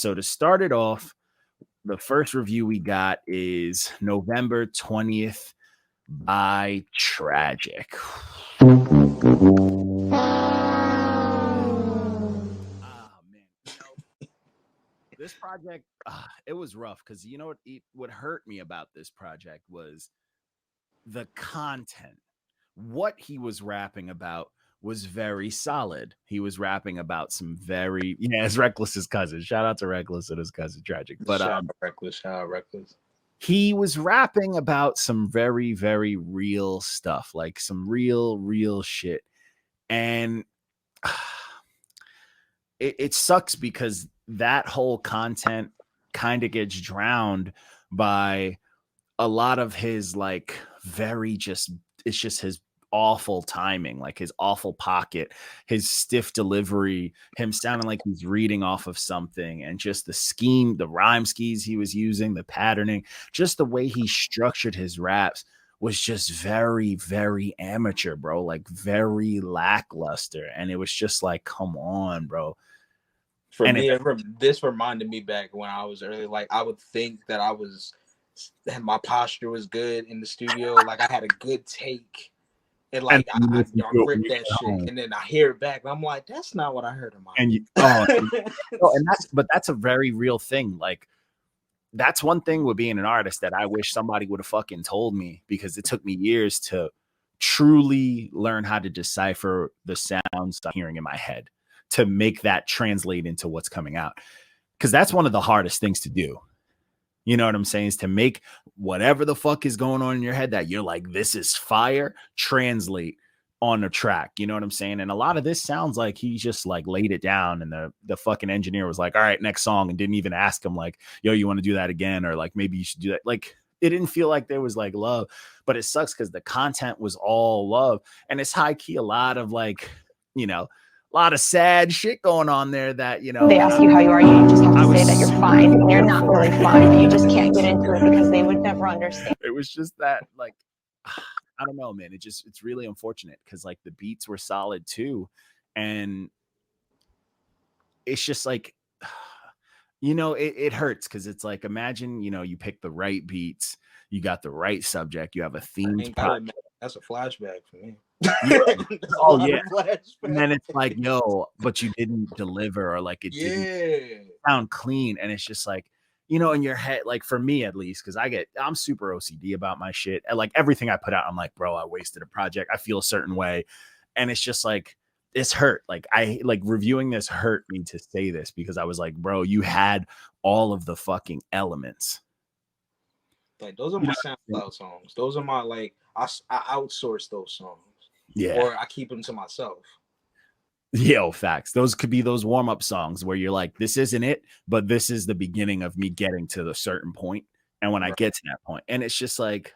So to start it off, the first review we got is November 20th by TRAJIK. Man, this project, it was rough because you know what hurt me about this project was the content. What he was rapping about was very solid. He was rapping about some very, it's Reckless's cousin. Shout out to Reckless and his cousin TRAJIK. But shout out Reckless. He was rapping about some very, very real stuff, like some real shit. And it sucks because that whole content kind of gets drowned by a lot of his like it's just his awful timing, like his awful pocket, his stiff delivery, him sounding like he's reading off of something, and just the scheme, the rhyme schemes he was using, the patterning, just the way he structured his raps was just very, very amateur, bro, like very lackluster. And it was just like, come on, bro. For me, this reminded me back when I was early. Like I would think that my posture was good in the studio, like I had a good take. And like I ripped that shit, and then I hear it back, and I'm like, "That's not what I heard in my." And that's a very real thing. Like, that's one thing with being an artist that I wish somebody would have fucking told me, because it took me years to truly learn how to decipher the sounds I'm hearing in my head to make that translate into what's coming out. Because that's one of the hardest things to do. You know what I'm saying? Is to make whatever the fuck is going on in your head that you're like, this is fire, translate on a track. You know what I'm saying? And a lot of this sounds like he just like laid it down, and the fucking engineer was like, all right, next song, and didn't even ask him like, yo, you want to do that again? Or like, maybe you should do that. Like, it didn't feel like there was like love, but it sucks because the content was all love. And it's high key a lot of like, a lot of sad shit going on there that, they ask you how you are, you just have to say that you're fine, and you're not really fine. You just can't get into it because they would never understand. It was just that, like, I don't know, man. It's really unfortunate because like the beats were solid too. And it's just like, it hurts because it's like, imagine, you pick the right beats, you got the right subject, you have a themed project. That's a flashback for me. Oh yeah, and then it's like, yo, but you didn't deliver, or like it didn't sound clean, and it's just like, in your head, like for me at least, because I'm super OCD about my shit, and like everything I put out, I'm like, bro, I wasted a project, I feel a certain way, and it's just like, it's hurt. Like I like reviewing this hurt me to say this, because I was like, bro, you had all of the fucking elements. Like those are my SoundCloud songs. Those are my like I outsource those songs. Yeah. Or I keep them to myself. Yo, facts. Those could be those warm-up songs where you're like, this isn't it, but this is the beginning of me getting to the certain point. And when I get to that point, and it's just like,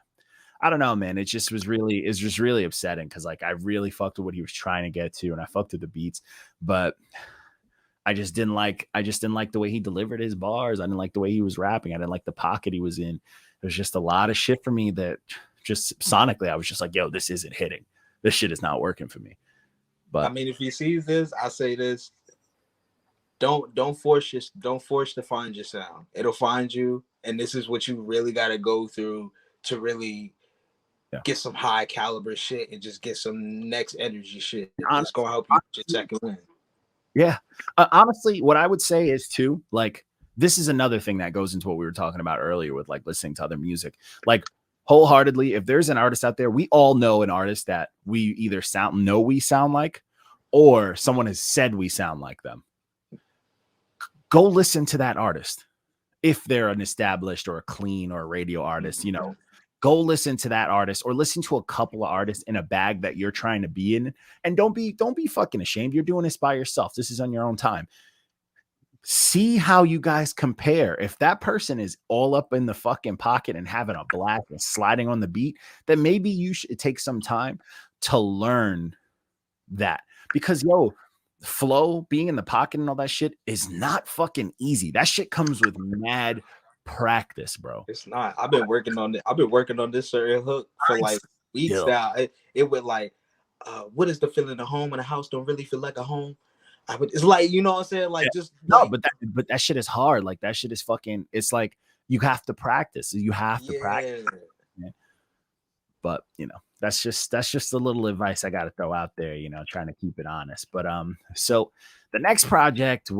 I don't know, man. It's just really upsetting because like I really fucked with what he was trying to get to, and I fucked with the beats, but I just didn't like the way he delivered his bars. I didn't like the way he was rapping. I didn't like the pocket he was in. There's just a lot of shit for me that just sonically I was just like, yo, this isn't hitting. This shit is not working for me. But I mean, if he sees this, I say this: don't force to find your sound. It'll find you, and this is what you really got to go through to really get some high caliber shit and just get some next energy shit. It's gonna help you get your second win. Yeah, honestly, what I would say is too, like, this is another thing that goes into what we were talking about earlier with like listening to other music, like. Wholeheartedly, if there's an artist out there, we all know an artist that we either we sound like, or someone has said we sound like them. Go listen to that artist. If they're an established or a clean or a radio artist, go listen to that artist, or listen to a couple of artists in a bag that you're trying to be in. And don't be fucking ashamed. You're doing this by yourself. This is on your own time. See how you guys compare. If that person is all up in the fucking pocket and having a blast and sliding on the beat, then maybe you should take some time to learn that. Because flow, being in the pocket and all that shit is not fucking easy. That shit comes with mad practice, bro. It's not. I've been working on it. I've been working on this certain hook for like weeks now. It would like, what is the feeling of home when a house don't really feel like a home? It's like, you know what I'm saying? Like, Yeah. just No, like, but that shit is hard. Like that shit is fucking. It's like you have to practice. You have to practice. Yeah. But you know, that's just a little advice I got to throw out there. You know, trying to keep it honest. But so the next project